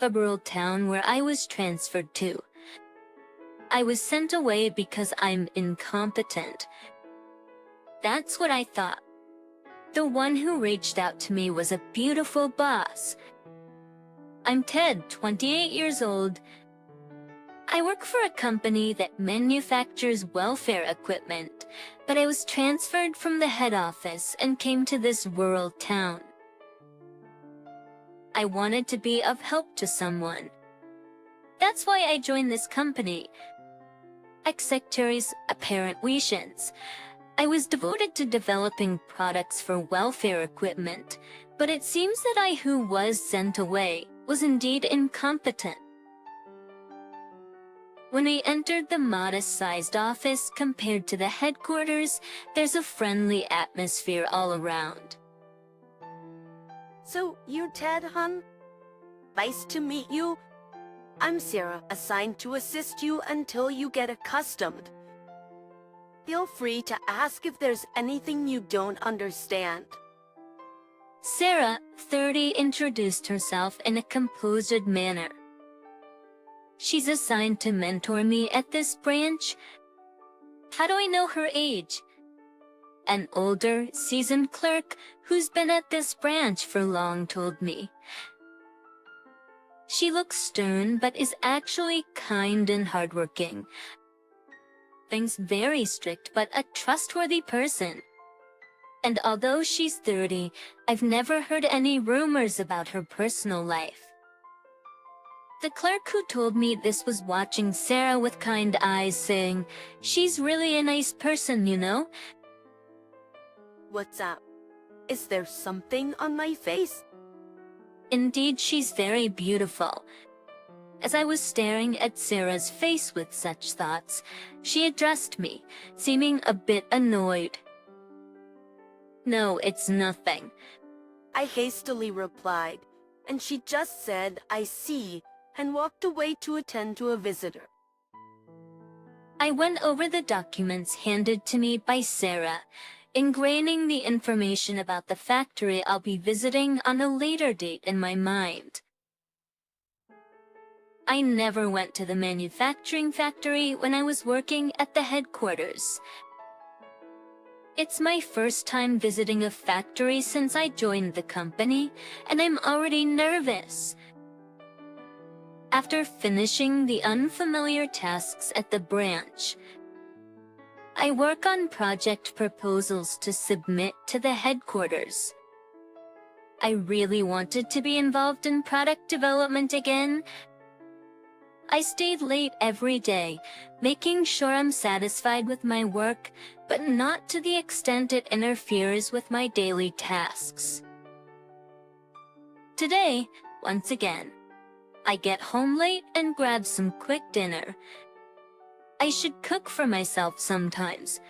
the rural town where I was transferred to. I was sent away because I'm incompetent. That's what I thought. The one who reached out to me was a beautiful boss. I'm Ted, 28 years old. I work for a company that manufactures welfare equipment, but I was transferred from the head office and came to this rural town. I wanted to be of help to someone. That's why I joined this company. Secretary's apparent wishes. I was devoted to developing products for welfare equipment, but it seems that I who was sent away was indeed incompetent. When I entered the modest-sized office compared to the headquarters, there's a friendly atmosphere all around. So, you're Ted, hun? Nice to meet you. I'm Sarah, assigned to assist you until you get accustomed. Feel free to ask if there's anything you don't understand. Sarah, 30, introduced herself in a composed manner. She's assigned to mentor me at this branch. How do I know her age? An older, seasoned clerk who's been at this branch for long told me. She looks stern but is actually kind and hardworking. Things very strict but a trustworthy person. And although she's 30, I've never heard any rumors about her personal life. The clerk who told me this was watching Sarah with kind eyes, saying, "She's really a nice person, you know?" What's up? Is there something on my face? Indeed, she's very beautiful. As I was staring at Sarah's face with such thoughts, she addressed me, seeming a bit annoyed. "No, it's nothing." I hastily replied, and she just said, "I see," and walked away to attend to a visitor. I went over the documents handed to me by Sarah, ingraining the information about the factory I'll be visiting on a later date in my mind. I never went to the manufacturing factory when I was working at the headquarters. It's my first time visiting a factory since I joined the company, and I'm already nervous. After finishing the unfamiliar tasks at the branch, I work on project proposals to submit to the headquarters. I really wanted to be involved in product development again. I stayed late every day, making sure I'm satisfied with my work, but not to the extent it interferes with my daily tasks. Today, once again, I get home late and grab some quick dinner. I should cook for myself sometimes.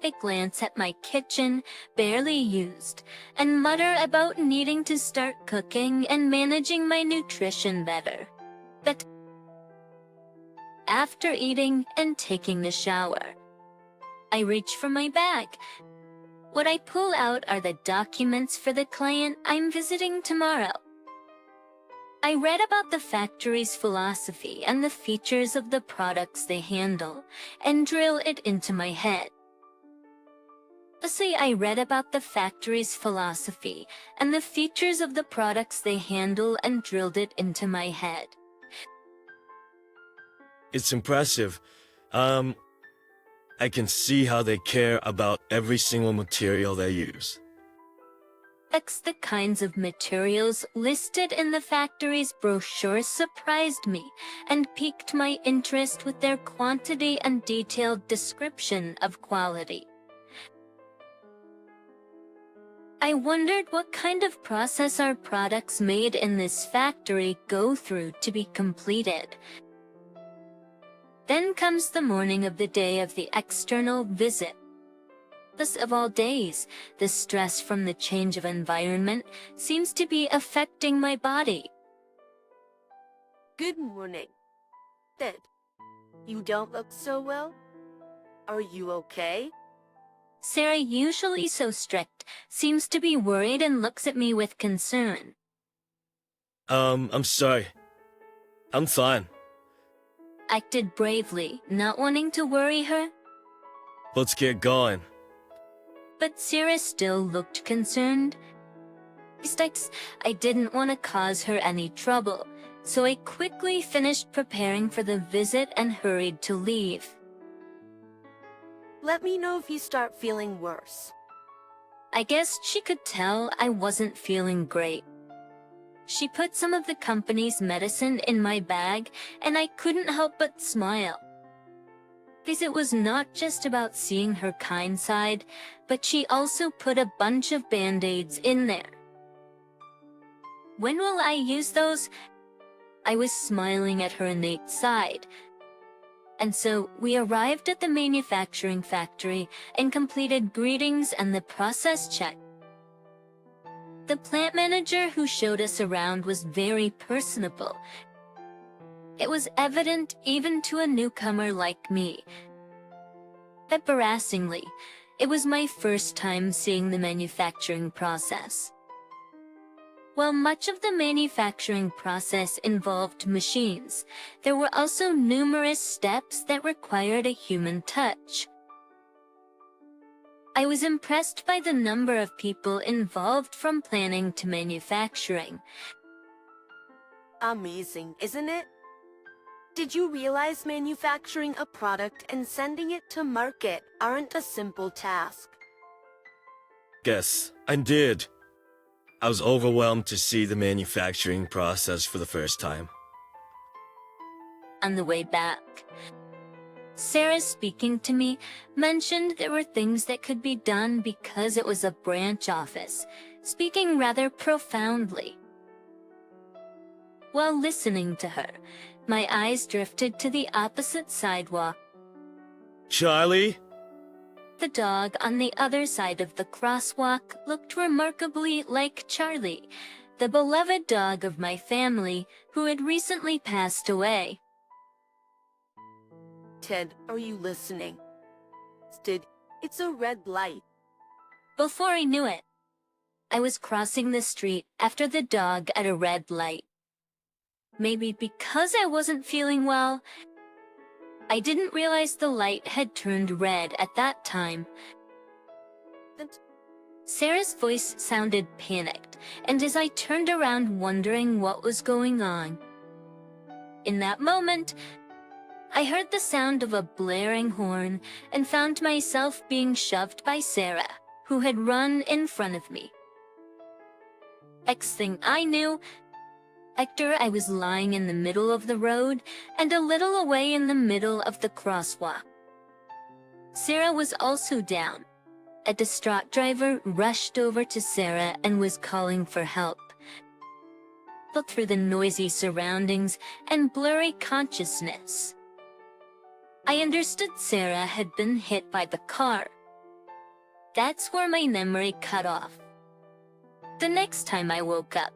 I glance at my kitchen, barely used, and mutter about needing to start cooking and managing my nutrition better. But after eating and taking the shower, I reach for my bag. What I pull out are the documents for the client I'm visiting tomorrow. I read about the factory's philosophy and the features of the products they handle, and drill it into my head. Firstly, I read about the factory's philosophy and the features of the products they handle and drilled it into my head. It's impressive. I can see how they care about every single material they use. The kinds of materials listed in the factory's brochure surprised me and piqued my interest with their quantity and detailed description of quality. I wondered what kind of process our products made in this factory go through to be completed. Then comes the morning of the day of the external visit. This of all days, the stress from the change of environment seems to be affecting my body. Good morning. Ted, you don't look so well. Are you okay? Sarah, usually so strict, seems to be worried and looks at me with concern. I'm sorry. I'm fine. Acted bravely, not wanting to worry her. Let's get going. But Sarah still looked concerned. Besides, I didn't want to cause her any trouble, so I quickly finished preparing for the visit and hurried to leave. Let me know if you start feeling worse. I guess she could tell I wasn't feeling great. She put some of the company's medicine in my bag, and I couldn't help but smile. Because it was not just about seeing her kind side, but she also put a bunch of band-aids in there. When will I use those? I was smiling at her innate side. And so we arrived at the manufacturing factory and completed greetings and the process check. The plant manager who showed us around was very personable. It was evident even to a newcomer like me. Embarrassingly, it was my first time seeing the manufacturing process. While much of the manufacturing process involved machines, there were also numerous steps that required a human touch. I was impressed by the number of people involved from planning to manufacturing. Amazing, isn't it? Did you realize manufacturing a product and sending it to market aren't a simple task? Guess I did. I was overwhelmed to see the manufacturing process for the first time. On the way back, Sarah, speaking to me, mentioned there were things that could be done because it was a branch office, speaking rather profoundly. While listening to her, my eyes drifted to the opposite sidewalk. Charlie? The dog on the other side of the crosswalk looked remarkably like Charlie, the beloved dog of my family who had recently passed away. Ted, are you listening? Ted, it's a red light. Before I knew it, I was crossing the street after the dog at a red light. Maybe because I wasn't feeling well, I didn't realize the light had turned red at that time. Sarah's voice sounded panicked, and as I turned around wondering what was going on. In that moment, I heard the sound of a blaring horn and found myself being shoved by Sarah, who had run in front of me. Next thing I knew, I was lying in the middle of the road and a little away in the middle of the crosswalk. Sarah was also down. A distraught driver rushed over to Sarah and was calling for help. But through the noisy surroundings and blurry consciousness, I understood Sarah had been hit by the car. That's where my memory cut off. The next time I woke up,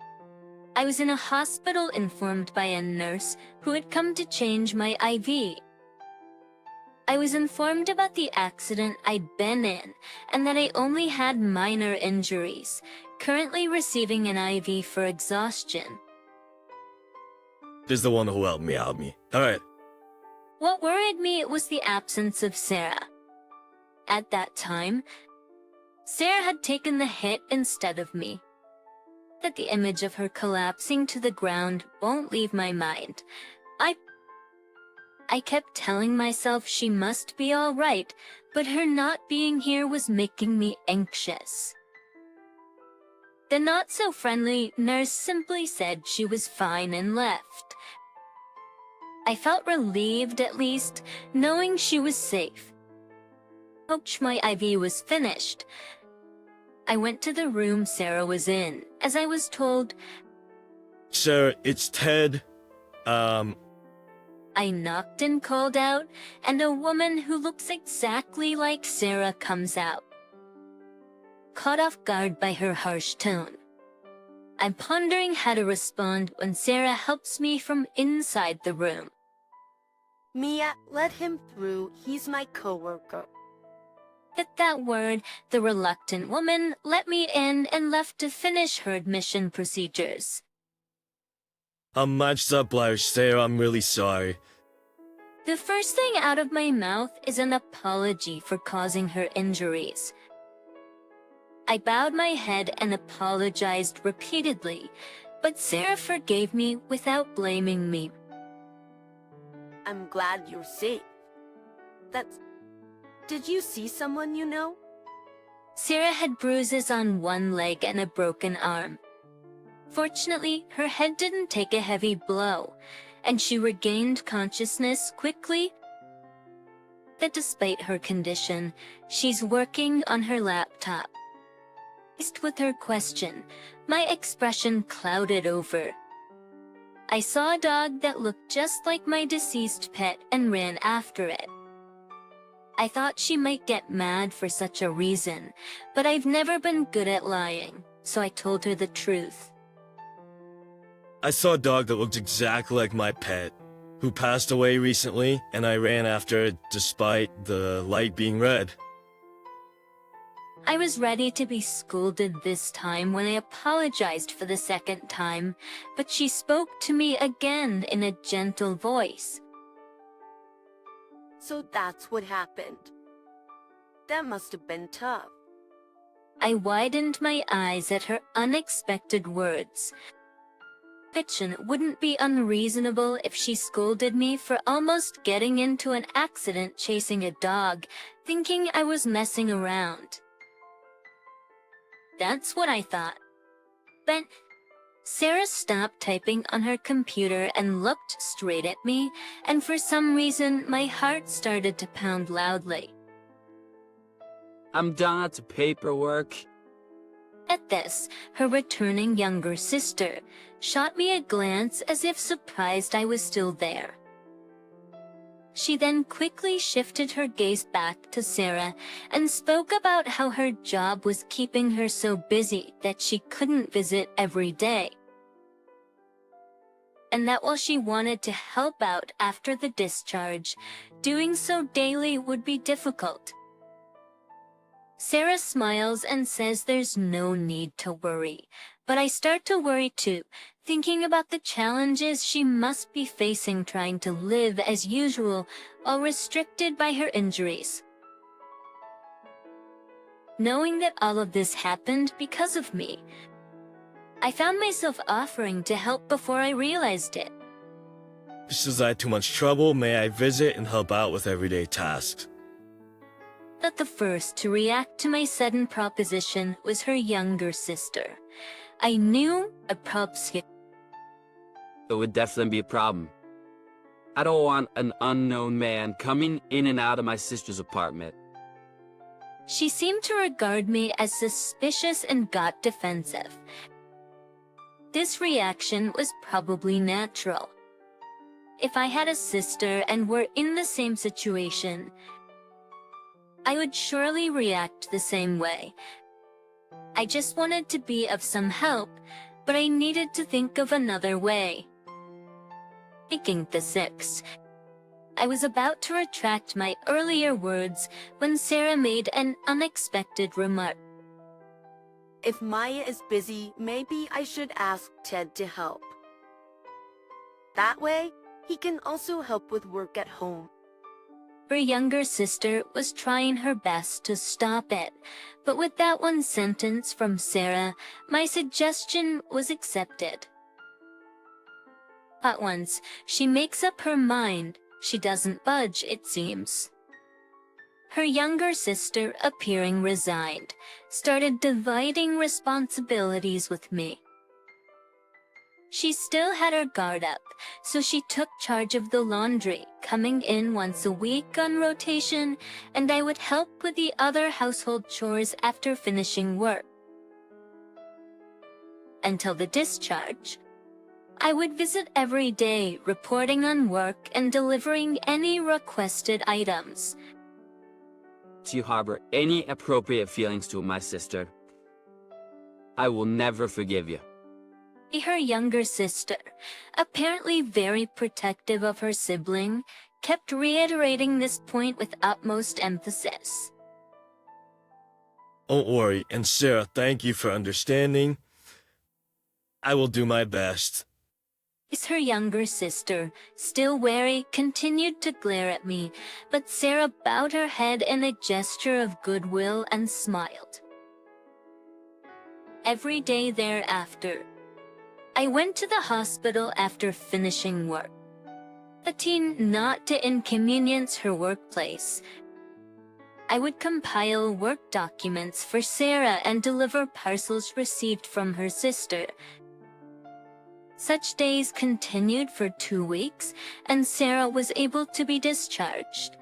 I was in a hospital informed by a nurse who had come to change my IV. I was informed about the accident I'd been in and that I only had minor injuries, currently receiving an IV for exhaustion. This is the one who helped me out. Alright. What worried me was the absence of Sarah. At that time, Sarah had taken the hit instead of me. That the image of her collapsing to the ground won't leave my mind. I kept telling myself she must be all right, but her not being here was making me anxious. The not-so-friendly nurse simply said she was fine and left. I felt relieved, at least, knowing she was safe. Hoped my IV was finished. I went to the room Sarah was in, as I was told. Sir, it's Ted. I knocked and called out, and a woman who looks exactly like Sarah comes out. Caught off guard by her harsh tone, I'm pondering how to respond when Sarah helps me from inside the room. Mia, let him through. He's my coworker. At that word, the reluctant woman let me in and left to finish her admission procedures. I'm matched up, Sarah. I'm really sorry. The first thing out of my mouth is an apology for causing her injuries. I bowed my head and apologized repeatedly, but Sarah forgave me without blaming me. I'm glad you're safe. Did you see someone you know? Sarah had bruises on one leg and a broken arm. Fortunately, her head didn't take a heavy blow, and she regained consciousness quickly. That despite her condition, she's working on her laptop. Faced with her question, my expression clouded over. I saw a dog that looked just like my deceased pet and ran after it. I thought she might get mad for such a reason, but I've never been good at lying, so I told her the truth. I saw a dog that looked exactly like my pet, who passed away recently, and I ran after it despite the light being red. I was ready to be scolded this time when I apologized for the second time, but she spoke to me again in a gentle voice. So that's what happened. That must have been tough. I widened my eyes at her unexpected words. It wouldn't be unreasonable if she scolded me for almost getting into an accident chasing a dog, thinking I was messing around. That's what I thought. But Sarah stopped typing on her computer and looked straight at me, and for some reason my heart started to pound loudly. I'm done at the paperwork. At this, her returning younger sister shot me a glance as if surprised I was still there. She then quickly shifted her gaze back to Sarah and spoke about how her job was keeping her so busy that she couldn't visit every day, and that while she wanted to help out after the discharge, doing so daily would be difficult. Sarah smiles and says there's no need to worry, but I start to worry too, thinking about the challenges she must be facing trying to live as usual while restricted by her injuries. Knowing that all of this happened because of me, I found myself offering to help before I realized it. Since I had too much trouble, may I visit and help out with everyday tasks? Not the first to react to my sudden proposition was her younger sister. I knew a props. It would definitely be a problem. I don't want an unknown man coming in and out of my sister's apartment. She seemed to regard me as suspicious and got defensive. This reaction was probably natural. If I had a sister and were in the same situation, I would surely react the same way. I just wanted to be of some help, but I needed to think of another way. Taking the 6. I was about to retract my earlier words when Sarah made an unexpected remark. If Maya is busy, maybe I should ask Ted to help. That way, he can also help with work at home. Her younger sister was trying her best to stop it, but with that one sentence from Sarah, my suggestion was accepted. At once, she makes up her mind. She doesn't budge, it seems. Her younger sister, appearing resigned, started dividing responsibilities with me. She still had her guard up, so she took charge of the laundry, coming in once a week on rotation, and I would help with the other household chores after finishing work. Until the discharge, I would visit every day, reporting on work and delivering any requested items. Do you harbor any appropriate feelings to my sister? I will never forgive you. Her younger sister, apparently very protective of her sibling, kept reiterating this point with utmost emphasis. Don't worry, and Sarah, thank you for understanding. I will do my best. Her younger sister, still wary, continued to glare at me, but Sarah bowed her head in a gesture of goodwill and smiled. Every day thereafter, I went to the hospital after finishing work. A teen not to inconvenience her workplace, I would compile work documents for Sarah and deliver parcels received from her sister. Such days continued for 2 weeks, and Sarah was able to be discharged.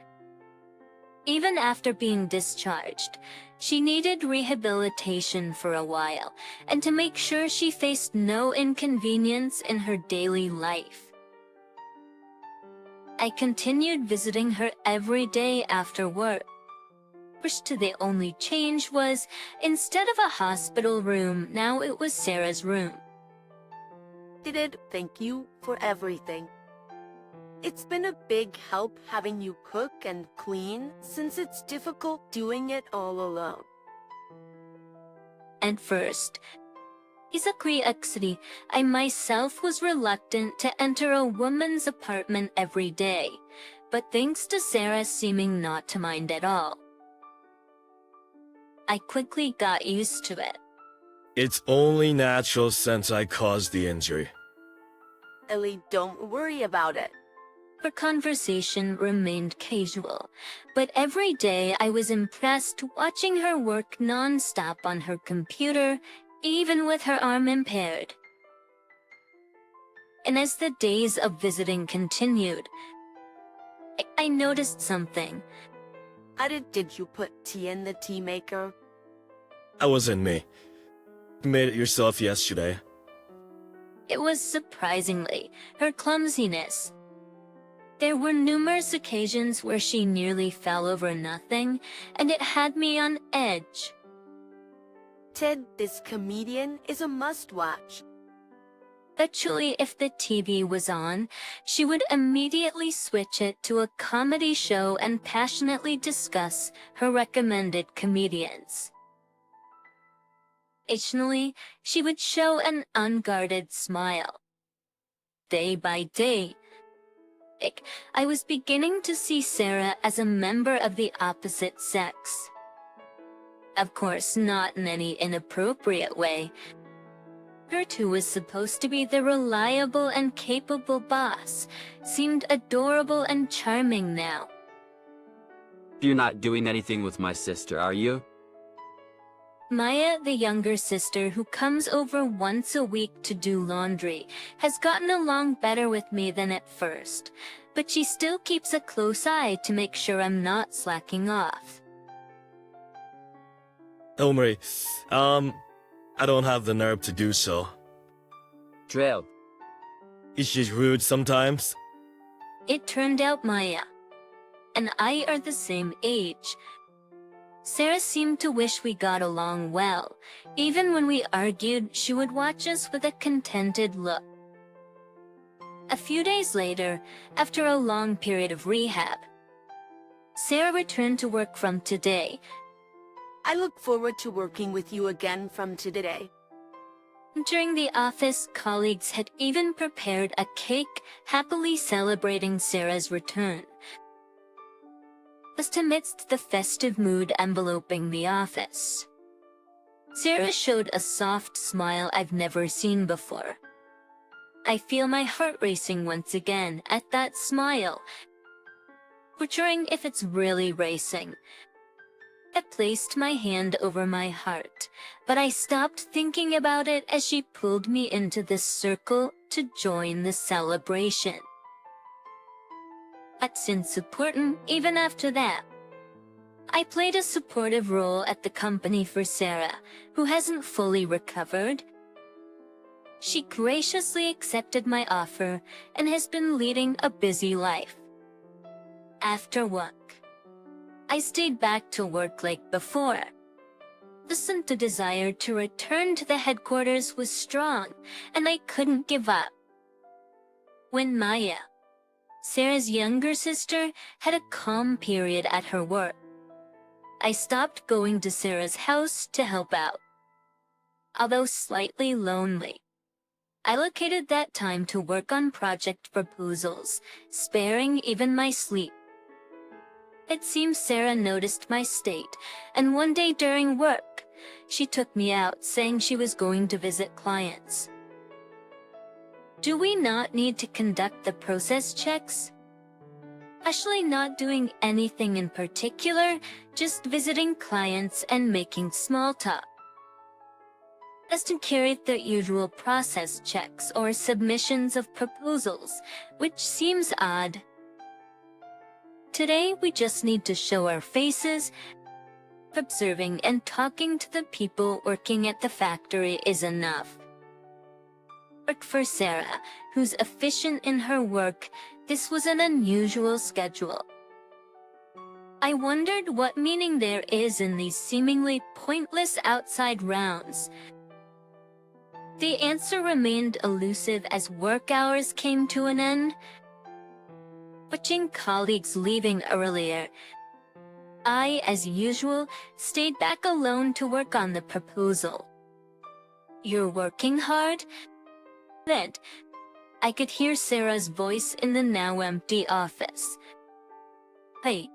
Even after being discharged, she needed rehabilitation for a while, and to make sure she faced no inconvenience in her daily life. I continued visiting her every day after work. The only change was, instead of a hospital room, now it was Sarah's room. Thank you for everything. It's been a big help having you cook and clean since it's difficult doing it all alone. At first, I myself was reluctant to enter a woman's apartment every day, but thanks to Sarah seeming not to mind at all, I quickly got used to it. It's only natural since I caused the injury. Ellie, don't worry about it. Her conversation remained casual, but every day I was impressed watching her work non-stop on her computer, even with her arm impaired. And as the days of visiting continued, I noticed something. Did you put tea in the tea maker? That wasn't me. You made it yourself yesterday. It was surprisingly her clumsiness. There were numerous occasions where she nearly fell over nothing, and it had me on edge. Ted, this comedian is a must-watch. Actually, if the TV was on, she would immediately switch it to a comedy show and passionately discuss her recommended comedians. Occasionally, she would show an unguarded smile. Day by day, I was beginning to see Sarah as a member of the opposite sex. Of course, not in any inappropriate way. Her too was supposed to be the reliable and capable boss, seemed adorable and charming now. You're not doing anything with my sister, are you? Maya, the younger sister who comes over once a week to do laundry, has gotten along better with me than at first, but she still keeps a close eye to make sure I'm not slacking off. Don't worry. I don't have the nerve to do so. Trail. She's rude sometimes. It turned out Maya and I are the same age. Sarah seemed to wish we got along well. Even when we argued, she would watch us with a contented look. A few days later, after a long period of rehab, Sarah returned to work from today. I look forward to working with you again from today. During the office, colleagues had even prepared a cake, happily celebrating Sarah's return. Just amidst the festive mood enveloping the office, Sarah showed a soft smile I've never seen before. I feel my heart racing once again at that smile, wondering if it's really racing. I placed my hand over my heart, but I stopped thinking about it as she pulled me into this circle to join the celebration. That's important. Even after that, I played a supportive role at the company for Sarah, who hasn't fully recovered. She graciously accepted my offer and has been leading a busy life. After work, I stayed back to work like before. The desire to return to the headquarters was strong, and I couldn't give up. When Maya, Sarah's younger sister, had a calm period at her work, I stopped going to Sarah's house to help out. Although slightly lonely, I allocated that time to work on project proposals, sparing even my sleep. It seems Sarah noticed my state, and one day during work, she took me out saying she was going to visit clients. Do we not need to conduct the process checks? Actually not doing anything in particular, just visiting clients and making small talk. As to carry the usual process checks or submissions of proposals, which seems odd. Today we just need to show our faces. Observing and talking to the people working at the factory is enough. But for Sarah, who's efficient in her work, this was an unusual schedule. I wondered what meaning there is in these seemingly pointless outside rounds. The answer remained elusive as work hours came to an end. Watching colleagues leaving earlier, I, as usual, stayed back alone to work on the proposal. You're working hard? Then, I could hear Sarah's voice in the now empty office. Hey,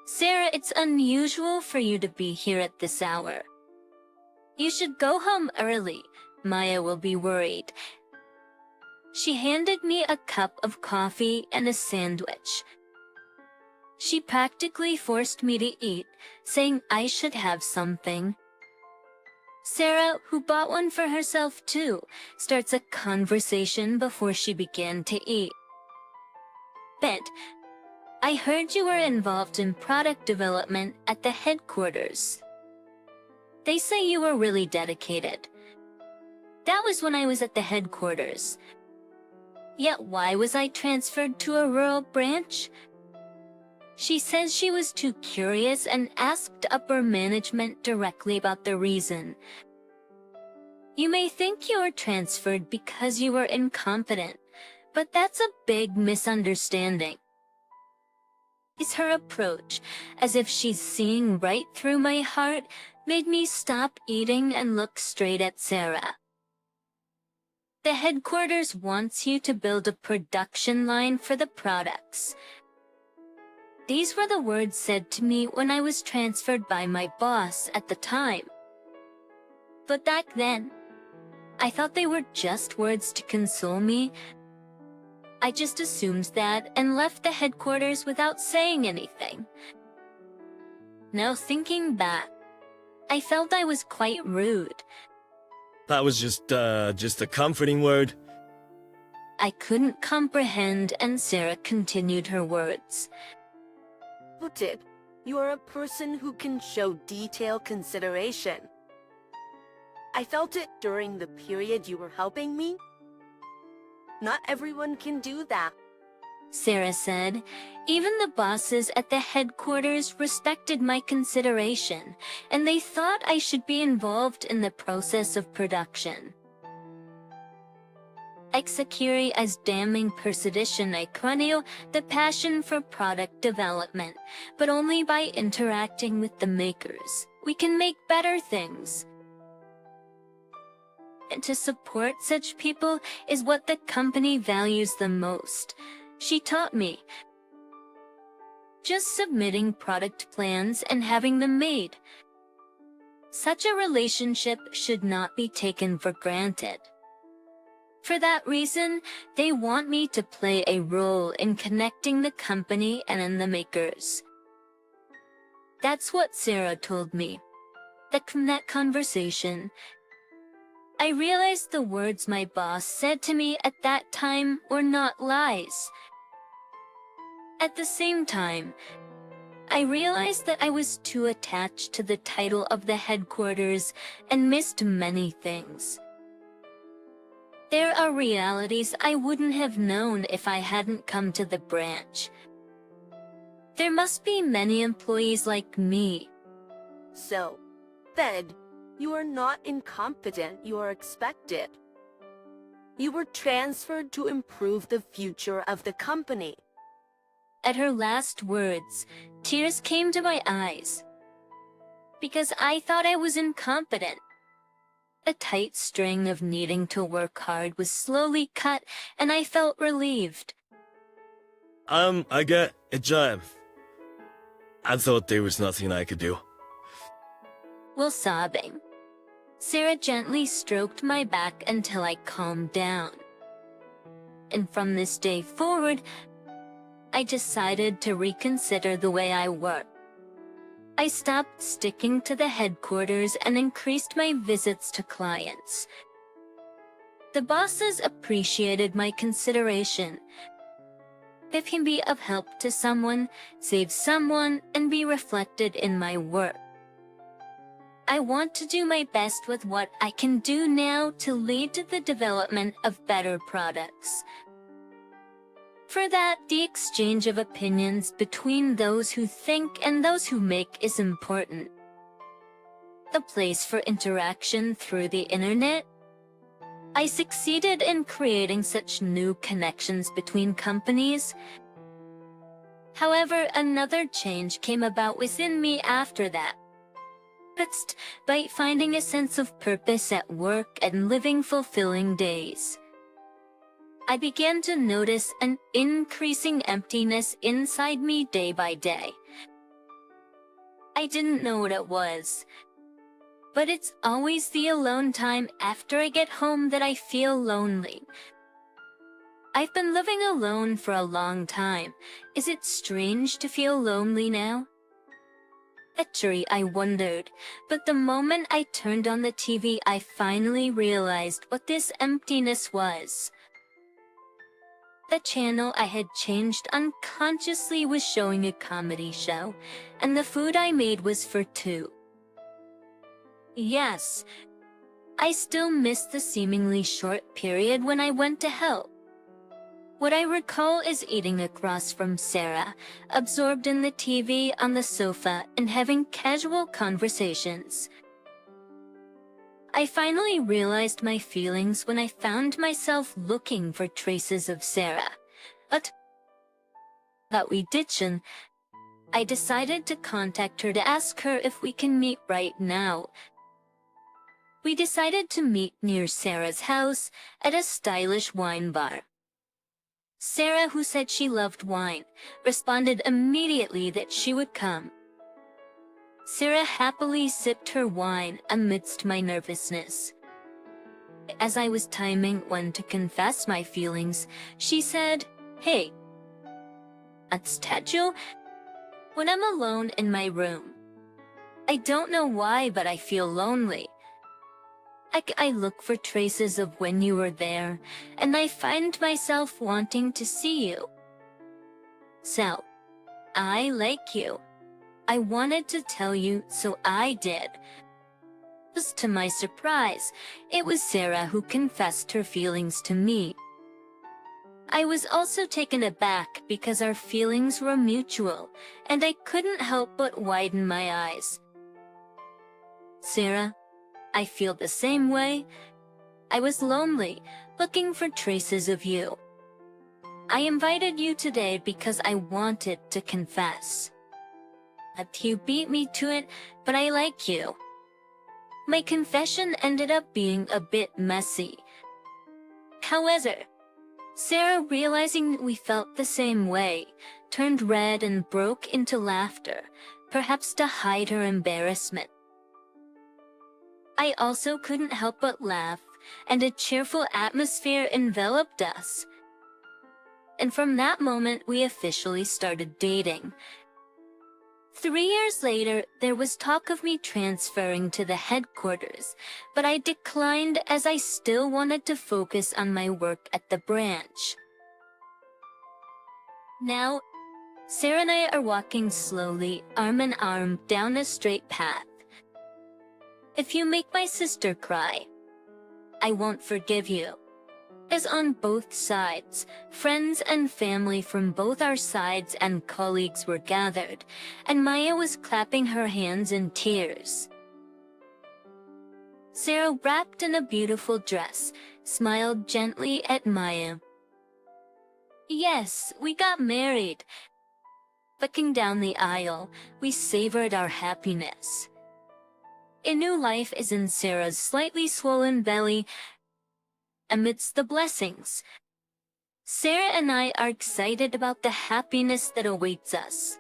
Sarah, it's unusual for you to be here at this hour. You should go home early. Maya will be worried. She handed me a cup of coffee and a sandwich. She practically forced me to eat, saying I should have something. Sarah, who bought one for herself too, starts a conversation before she began to eat. Bet, I heard you were involved in product development at the headquarters. They say you were really dedicated. That was when I was at the headquarters. Yet why was I transferred to a rural branch? She says she was too curious and asked upper management directly about the reason. You may think you were transferred because you were incompetent, but that's a big misunderstanding. Is her approach, as if she's seeing right through my heart, made me stop eating and look straight at Sarah. The headquarters wants you to build a production line for the products. These were the words said to me when I was transferred by my boss at the time. But back then, I thought they were just words to console me. I just assumed that and left the headquarters without saying anything. Now thinking back, I felt I was quite rude. That was just a comforting word. I couldn't comprehend, and Sarah continued her words. Put it, you are a person who can show detailed consideration. I felt it during the period you were helping me. Not everyone can do that. Sarah said, even the bosses at the headquarters respected my consideration, and they thought I should be involved in the process of production. Execuri as damning persuasion I continue the passion for product development, but only by interacting with the makers, we can make better things. And to support such people is what the company values the most. She taught me. Just submitting product plans and having them made. Such a relationship should not be taken for granted. For that reason, they want me to play a role in connecting the company and in the makers. That's what Sarah told me. From that conversation, I realized the words my boss said to me at that time were not lies. At the same time, I realized that I was too attached to the title of the headquarters and missed many things. There are realities I wouldn't have known if I hadn't come to the branch. There must be many employees like me. So, Fed, you are not incompetent, you are expected. You were transferred to improve the future of the company. At her last words, tears came to my eyes. Because I thought I was incompetent. A tight string of needing to work hard was slowly cut, and I felt relieved. I get a job. I thought there was nothing I could do. While sobbing, Sarah gently stroked my back until I calmed down. And from this day forward, I decided to reconsider the way I work. I stopped sticking to the headquarters and increased my visits to clients. The bosses appreciated my consideration. It can be of help to someone, save someone, and be reflected in my work. I want to do my best with what I can do now to lead to the development of better products. For that, the exchange of opinions between those who think and those who make is important. The place for interaction through the internet. I succeeded in creating such new connections between companies. However, another change came about within me after that. It's by finding a sense of purpose at work and living fulfilling days. I began to notice an increasing emptiness inside me day by day. I didn't know what it was, but it's always the alone time after I get home that I feel lonely. I've been living alone for a long time. Is it strange to feel lonely now? Actually, I wondered, but the moment I turned on the TV, I finally realized what this emptiness was. The channel I had changed unconsciously was showing a comedy show, and the food I made was for two. Yes, I still miss the seemingly short period when I went to help. What I recall is eating across from Sarah, absorbed in the TV on the sofa and having casual conversations. I finally realized my feelings when I found myself looking for traces of Sarah. But that we ditchin', I decided to contact her to ask her if we can meet right now. We decided to meet near Sarah's house at a stylish wine bar. Sarah, who said she loved wine, responded immediately that she would come. Sarah happily sipped her wine amidst my nervousness. As I was timing when to confess my feelings, she said, "Hey, that's Tajo." When I'm alone in my room, I don't know why, but I feel lonely. I look for traces of when you were there, and I find myself wanting to see you. So, I like you. I wanted to tell you, so I did. Just to my surprise, it was Sarah who confessed her feelings to me. I was also taken aback because our feelings were mutual, and I couldn't help but widen my eyes. Sarah, I feel the same way. I was lonely, looking for traces of you. I invited you today because I wanted to confess. You beat me to it, but I like you. My confession ended up being a bit messy. However, Sarah, realizing that we felt the same way, turned red and broke into laughter, perhaps to hide her embarrassment. I also couldn't help but laugh, and a cheerful atmosphere enveloped us. And from that moment, we officially started dating. 3 years later, there was talk of me transferring to the headquarters, but I declined as I still wanted to focus on my work at the branch. Now, Sarah and I are walking slowly, arm in arm, down a straight path. If you make my sister cry, I won't forgive you. As on both sides, friends and family from both our sides and colleagues were gathered, and Maya was clapping her hands in tears. Sarah, wrapped in a beautiful dress, smiled gently at Maya. Yes, we got married. Looking down the aisle, we savored our happiness. A new life is in Sarah's slightly swollen belly amidst the blessings. Sarah and I are excited about the happiness that awaits us.